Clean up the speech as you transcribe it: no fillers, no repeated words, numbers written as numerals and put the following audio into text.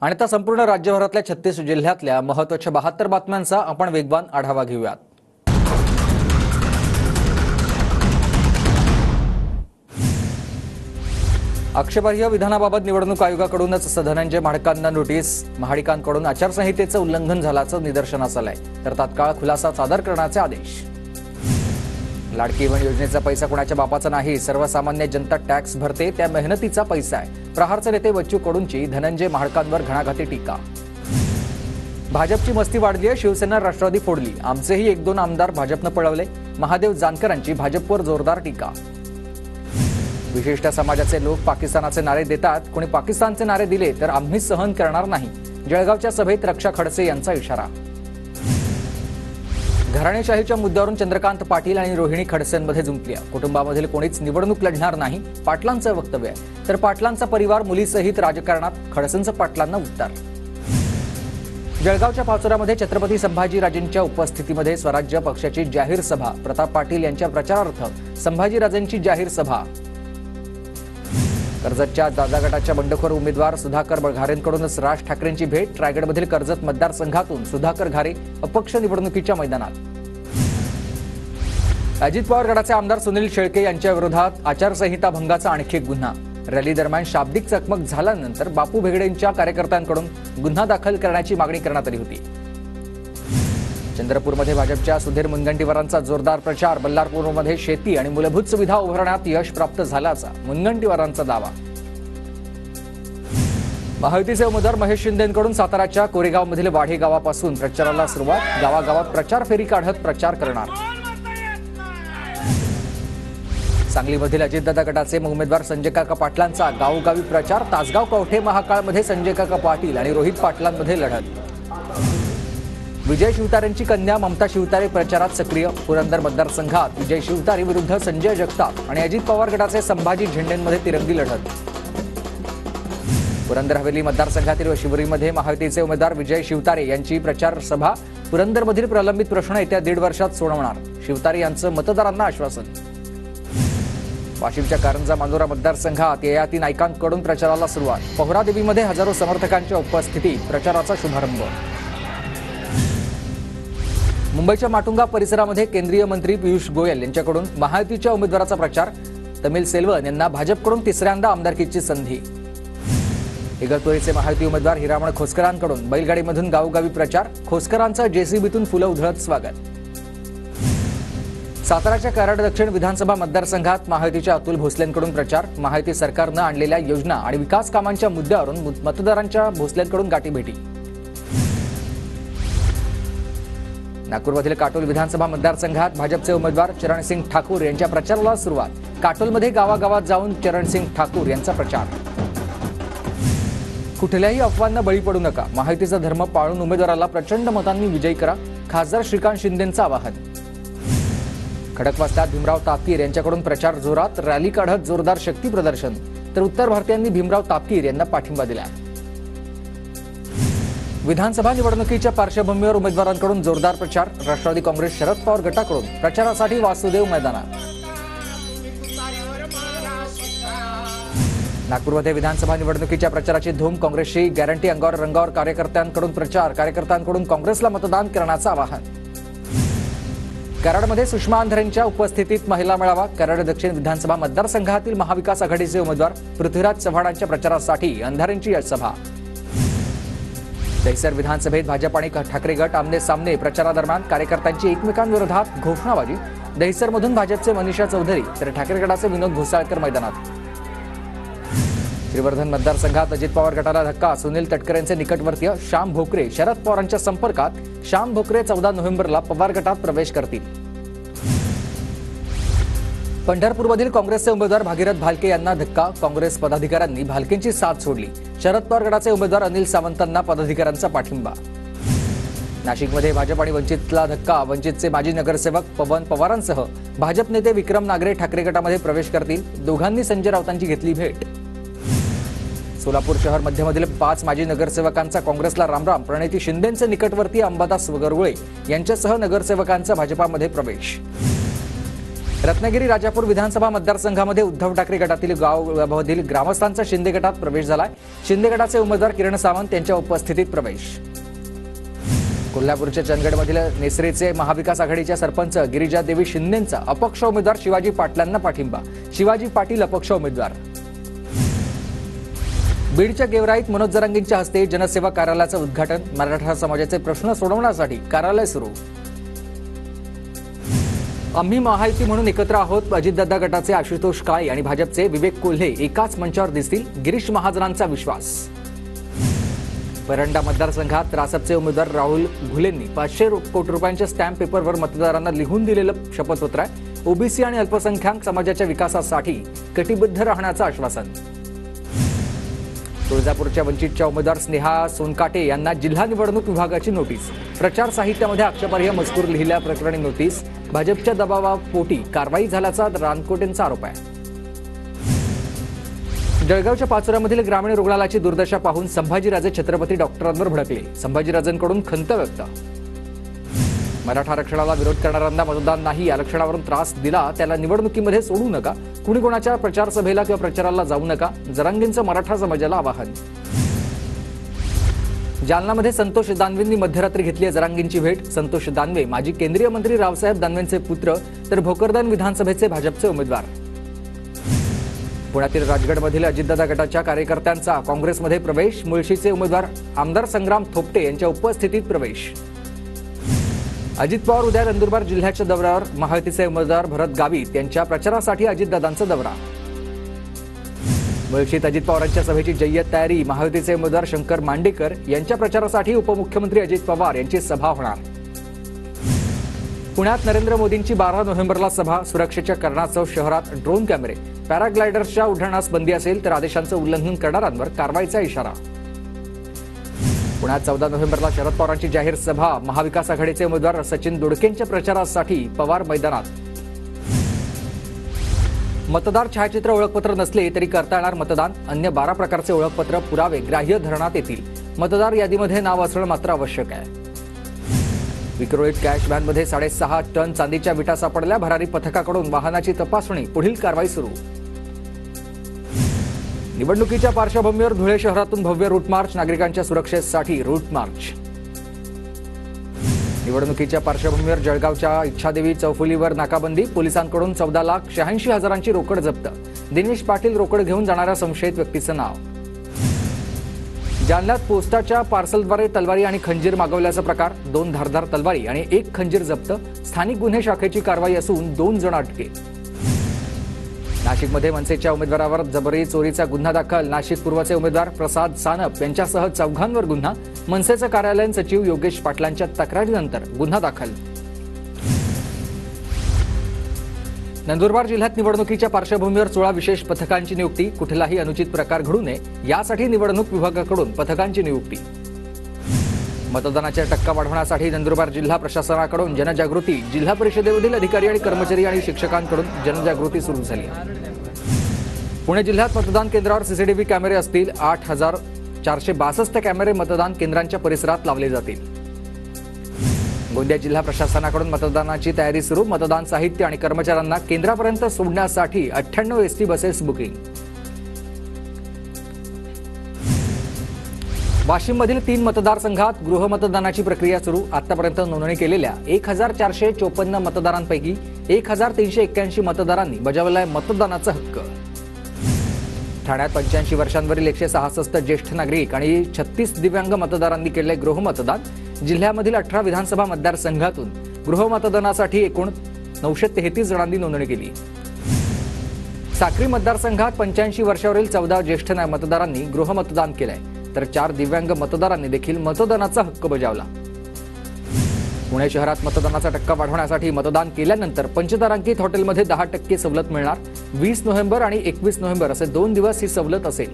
आणि आता संपूर्ण राज्यभरातल्या 36 जिल्ह्यातल्या महत्त्वाच्या 72 बातम्यांचा आपण वेगवान आढावा घेऊयात। आक्षेपार्ह विधानाबाबत निवडणूक आयोगाकडूनच धनंजय महाडकांना नोटीस। महाडिकांकडून आचारसंहितेचं उल्लंघन झाल्याचं निदर्शनास आलंय, तर तात्काळ खुलासा सादर करण्याचे आदेश। लाडकी बहीण योजनेचा पैसा कुणाच्या बापाचा नाही, सर्वसामान्य जनता टॅक्स भरते, त्या मेहनतीचा पैसा आहे। प्रहारचे नेते बच्चू कडूंची धनंजय महाडकांवर घणाघाती टीका। भाजपची मस्ती वाढली आहे, शिवसेना राष्ट्रवादी फोडली, आमचेही 1-2 आमदार भाजपनं पळवले। महादेव जानकरांची भाजपवर जोरदार टीका। विशिष्ट समाजाचे लोक पाकिस्तानाचे नारे देतात, कोणी पाकिस्तानचे नारे दिले तर आम्ही सहन करणार नाही, जळगावच्या सभेत रक्षा खडसे यांचा इशारा। घराणेशाहीच्या मुद्द्यावरून चंद्रकांत पाटील आणि रोहिणी खडसेंमध्ये जुंपली। कुटुंबामधील कोणीच निवडणूक लढणार नाही, पाटलांचं वक्तव्य आहे, तर पाटलांचा परिवार मुलीसहित राजकारणात, खडसेंचं पाटलांना उत्तर। जळगावच्या पाचोऱ्यामध्ये छत्रपती संभाजीराजेंच्या उपस्थितीमध्ये स्वराज्य पक्षाची जाहीर सभा। प्रताप पाटील यांच्या प्रचारार्थ संभाजीराजेंची जाहीर सभा। कर्जतच्या दादा गटाच्या बंडखोर उमेदवार सुधाकर घारेंकडूनच राज ठाकरेंची भेट। रायगडमधील कर्जत मतदारसंघातून सुधाकर घारे अपक्ष निवडणुकीच्या मैदानात। अजित पवार गटाचे आमदार सुनील शेळके यांच्या विरोधात आचारसंहिता भंगाचा आणखी एक गुन्हा। रॅली दरम्यान शाब्दिक चकमक झाल्यानंतर बापू भेगडेंच्या कार्यकर्त्यांकडून गुन्हा दाखल करण्याची मागणी करण्यात आली होती। चंद्रपूरमध्ये भाजपच्या सुधीर मुनगंटीवारांचा जोरदार प्रचार। बल्लारपूरमध्ये शेती आणि मूलभूत सुविधा उभारण्यात यश प्राप्त झाल्याचा मुनगंटीवारांचा दावा। महायुतीचे उमेदवार महेश शिंदेंकडून साताराच्या कोरेगावमधील वाढे गावापासून प्रचाराला सुरुवात। गावागावात प्रचार फेरी काढत प्रचार करणार। सांगलीमधील अजितदादा गटाचे उमेदवार संजय काका पाटलांचा गावोगावी प्रचार। तासगाव कवठे महाकाळमध्ये संजय काका पाटील आणि रोहित पाटलांमध्ये लढत। विजय शिवतारेंची कन्या ममता शिवतारे प्रचारात सक्रिय। पुरंदर मतदारसंघात विजय शिवतारे विरुद्ध संजय जगताप आणि अजित पवार गटाचे संभाजी झेंडेंमध्ये तिरंगी लढत। पुरंदर हवेली मतदारसंघातील शिवरीमध्ये महायुतीचे उमेदवार विजय शिवतारे यांची प्रचार सभा। पुरंदरमधील प्रलंबित प्रश्न येत्या 1.5 वर्षात सोडवणार, शिवतारे यांचं मतदारांना आश्वासन। वाशिमच्या कारंजा मांजोरा मतदारसंघात ययाती नाईकांकडून प्रचाराला सुरुवात। पोहरादेवीमध्ये हजारो समर्थकांच्या उपस्थितीत प्रचाराचा शुभारंभ। मुंबईच्या माटुंगा परिसरामध्ये केंद्रीय मंत्री पियुष गोयल यांच्याकडून महायुतीच्या उमेदवाराचा प्रचार। तमिल सेल्वन यांना भाजपकडून 3ऱ्यांदा आमदारकीची संधी। इगतपुरीचे महायुती उमेदवार हिरामण खोसकरांकडून बैलगाडीमधून गावोगावी प्रचार। खोसकरांचा जेसीबीतून फुलं उधळत स्वागत। साताराच्या कराड दक्षिण विधानसभा मतदारसंघात महायुतीच्या अतुल भोसलेंकडून प्रचार। महायुती सरकारनं आणलेल्या योजना आणि विकास कामांच्या मुद्द्यावरून मतदारांच्या भोसलेंकडून गाठीभेटी। नागपूरमधील काटोल विधानसभा मतदारसंघात भाजपचे उमेदवार चरणसिंग ठाकूर यांच्या प्रचाराला सुरुवात। काटोलमध्ये गावागावात जाऊन चरणसिंग ठाकूर यांचा प्रचार। कुठल्याही अफवांना बळी पडू नका, महायुतीचा धर्म पाळून उमेदवाराला प्रचंड मतांनी विजयी करा, खासदार श्रीकांत शिंदेंचं आवाहन। खडकवासल्यात भीमराव तापकीर यांच्याकडून प्रचार जोरात। रॅली काढत जोरदार शक्ती प्रदर्शन, तर उत्तर भारतीयांनी भीमराव तापकीर यांना पाठिंबा दिला। विधानसभा निवडणुकीच्या पार्श्वभूमीवर उमेदवारांकडून जोरदार प्रचार। राष्ट्रवादी काँग्रेस शरद पवार गटाकडून प्रचारासाठी वासुदेव मैदानात। नागपूरमध्ये विधानसभा निवडणुकीच्या प्रचाराची धूम, काँग्रेसची गॅरंटी अंगावर रंगावर। कार्यकर्त्यांकडून प्रचार, कार्यकर्त्यांकडून काँग्रेसला मतदान करण्याचं आवाहन। कराडमध्ये सुषमा अंधारेंच्या उपस्थितीत महिला मेळावा। कराड दक्षिण विधानसभा मतदारसंघातील महाविकास आघाडीचे उमेदवार पृथ्वीराज चव्हाणांच्या प्रचारासाठी अंधारेंची सभा। दहिसर विधानसभेत भाजप आणि ठाकरे गट आमने सामने। प्रचारादरम्यान कार्यकर्त्यांची एकमेकांविरोधात घोषणाबाजी। दहिसरमधून भाजपचे मनीषा चौधरी तर ठाकरे गटाचे विनोद घोसाळकर मैदानात। श्रीवर्धन मतदारसंघात अजित पवार गटाला धक्का। सुनील तटकरेंचे निकटवर्तीय श्याम भोकरे शरद पवारांच्या संपर्कात। श्याम भोकरे 14 नोव्हेंबरला पवार गटात प्रवेश करतील। पंढरपूरमधील काँग्रेसचे उमेदवार भागीरथ भालके यांना धक्का। काँग्रेस पदाधिकाऱ्यांनी भालकेंची साथ सोडली। शरद पवार गटाचे उमेदवार अनिल सावंतांना पदाधिकाऱ्यांचा पाठिंबा। नाशिकमध्ये भाजप आणि वंचितला धक्का। वंचितचे माजी नगरसेवक पवन पवारांसह भाजप नेते विक्रम नागरे ठाकरे गटामध्ये प्रवेश करतील। दोघांनी संजय राऊतांची घेतली भेट। सोलापूर शहर मध्यमधील 5 माजी नगरसेवकांचा काँग्रेसला रामराम। प्रणिती शिंदेंचे निकटवर्तीय अंबादास वगरवळे यांच्यासह नगरसेवकांचा भाजपामध्ये प्रवेश। रत्नागिरी राजापूर विधानसभा मतदारसंघामध्ये उद्धव ठाकरे गटातील गावामधील ग्रामस्थांचा शिंदे गटात प्रवेश झालाय. शिंदे गटाचे उमेदवार किरण सावंत यांच्या उपस्थितीत प्रवेश. कोल्हापूरच्या चंदगडमधील नेसरेचे महाविकास आघाडीच्या सरपंच गिरिजा देवी शिंदेंचा अपक्ष उमेदवार शिवाजी पाटलांना पाठिंबा. शिवाजी पाटील अपक्ष उमेदवार. बीडच्या गेवराईत मनोज जरांगेंच्या हस्ते जनसेवा कार्यालयाचं उद्घाटन. मराठा समाजाचे प्रश्न सोडवण्यासाठी कार्यालय सुरू. आम्ही महायुती म्हणून एकत्र आहोत. अजितदादा गटाचे आशुतोष काळे आणि भाजपचे विवेक कोल्हे एकाच मंचावर दिसतील. गिरीश महाजनांचा विश्वास. परंडा मतदारसंघात रासपचे उमेदवार राहुल घुलेंनी 500 कोटी रुपयांच्या स्टॅम्प पेपरवर मतदारांना लिहून दिलेलं शपथपत्र आहे. ओबीसी आणि अल्पसंख्याक समाजाच्या विकासासाठी कटिबद्ध राहण्याचं आश्वासन. तुळजापूरच्या वंचितच्या उमेदवार स्नेहा सोनकाटे यांना जिल्हा निवडणूक विभागाची नोटीस. प्रचार साहित्यामध्ये आक्षेपार्ह मजकूर लिहिल्याप्रकरणी नोटीस. भाजपच्या दबावापोटी कारवाई झाल्याचा रानकोटेंचा आरोप आहे. जळगावच्या पाचोऱ्यामधील ग्रामीण रुग्णालयाची दुर्दशा पाहून संभाजीराजे छत्रपती डॉक्टरांवर भडकले. संभाजीराजेंकडून खंत व्यक्त. मराठा आरक्षणाला विरोध करणाऱ्यांना मतदान नाही. आरक्षणावरून त्रास दिला त्याला निवडणुकीमध्ये सोडू नका. कुणी कोणाच्या प्रचार सभेला किंवा प्रचाराला जाऊ नका. जरांगेंचं मराठा समाजाला आवाहन. जालनामध्ये संतोष दानवेंनी मध्यरात्री घेतली जरांगेंची भेट. संतोष दानवे माजी केंद्रीय मंत्री रावसाहेब दानवेंचे पुत्र तर भोकरदन विधानसभेचे भाजपचे उमेदवार. पुण्यातील राजगडमधील अजितदादा गटाच्या कार्यकर्त्यांचा काँग्रेसमध्ये प्रवेश. मुळशीचे उमेदवार आमदार संग्राम थोपटे यांच्या उपस्थितीत प्रवेश. अजित पवार उद्या नंदुरबार जिल्ह्याच्या दौऱ्यावर. महायुतीचे उमेदवार भरत गावित यांच्या प्रचारासाठी अजितदादांचा दौरा. मुळशीत अजित पवारांच्या सभेची जय्यत तयारी. महायुतीचे उमेदवार शंकर मांडेकर यांच्या प्रचारासाठी उपमुख्यमंत्री अजित पवार यांची सभा होणार. पुण्यात नरेंद्र मोदींची 12 नोव्हेंबरला सभा. सुरक्षेच्या कारणास्तव शहरात ड्रोन कॅमेरे. पॅराग्लायडर्सच्या उड्डाणास बंदी असेल तर आदेशांचं उल्लंघन करणाऱ्यांवर कारवाईचा इशारा. पुण्यात 14 नोव्हेंबरला शरद पवारांची जाहीर सभा. महाविकास आघाडीचे उमेदवार सचिन दोडकेंच्या प्रचारासाठी पवार मैदानात. मतदार छायाचित्र ओळखपत्र नसले तरी करता येणार मतदान. अन्य 12 प्रकारचे ओळखपत्र पुरावे ग्राह्य धरण्यात येतील. मतदार यादीमध्ये नाव असणं मात्र आवश्यक आहे. विक्रोळीत कॅश व्हॅनमध्ये 6.5 टन चांदीच्या विटा सापडल्या. भरारी पथकाकडून वाहनाची तपासणी. पुढील कारवाई सुरू. निवडणुकीच्या पार्श्वभूमीवर धुळे शहरातून भव्य रूट मार्च. नागरिकांच्या सुरक्षेसाठी रूट मार्च. निवडणुकीच्या पार्श्वभूमीवर जळगावच्या इच्छादेवी चौफुलीवर नाकाबंदी. पोलिसांकडून 14,86,000ची रोकड जप्त. दिनेश पाटील रोकड घेऊन जाणाऱ्या संशयित व्यक्तीचं नाव. जालन्यात पोस्टाच्या पार्सलद्वारे तलवारी आणि खंजीर मागवल्याचा प्रकार. 2 धारदार तलवारी आणि 1 खंजीर जप्त. स्थानिक गुन्हे शाखेची कारवाई असून 2 जण अटकेत. नाशिकमध्ये मनसेच्या उमेदवारावर जबरी चोरीचा गुन्हा दाखल. नाशिक पूर्वचे उमेदवार प्रसाद सानप यांच्यासह 4 गुन्हा. मनसेचे कार्यालयीन सचिव योगेश पाटलांच्या तक्रारीनंतर गुन्हा दाखल. नंदुरबार जिल्ह्यात निवडणुकीच्या पार्श्वभूमीवर 16 विशेष पथकांची नियुक्ती. कुठलाही अनुचित प्रकार घडू नये यासाठी निवडणूक विभागाकडून पथकांची नियुक्ती. मतदानाचा टक्का वाढवण्यासाठी नंदुरबार जिल्हा प्रशासनाकडून जनजागृती. जिल्हा परिषदेमधील अधिकारी आणि कर्मचारी आणि शिक्षकांकडून जनजागृती सुरू झाली. पुणे जिल्ह्यात मतदान केंद्रावर सीसीटीव्ही कॅमेरे असतील. 8,462 कॅमेरे मतदान केंद्रांच्या परिसरात लावले जातील. गोंदिया जिल्हा प्रशासनाकडून मतदानाची तयारी सुरू. मतदान साहित्य आणि कर्मचाऱ्यांना केंद्रापर्यंत सोडण्यासाठी 98 एसटी बसेस बुकिंग. वाशिममधील 3 मतदारसंघात गृहमतदानाची प्रक्रिया सुरू. आतापर्यंत नोंदणी केलेल्या 1,454 मतदारांपैकी 1,381 मतदारांनी बजावलाय मतदानाचा हक्क. ठाण्यात 85 वर्षांवरील 166 ज्येष्ठ नागरिक आणि 36 दिव्यांग मतदारांनी केले गृहमतदान. जिल्ह्यामधील 18 विधानसभा मतदारसंघातून गृहमतदानासाठी एकूण 933 जणांनी नोंदणी केली. साक्री मतदारसंघात 85 वर्षावरील 14 ज्येष्ठ मतदारांनी गृहमतदान केलंय तर 4 दिव्यांग मतदारांनी देखील मतदानाचा हक्क बजावला. पुणे शहरात मतदानाचा टक्का वाढवण्यासाठी मतदान केल्यानंतर पंचतारांकित हॉटेलमध्ये 10% सवलत मिळणार. 20 नोव्हेंबर आणि 21 नोव्हेंबर असे 2 दिवस ही सवलत असेल.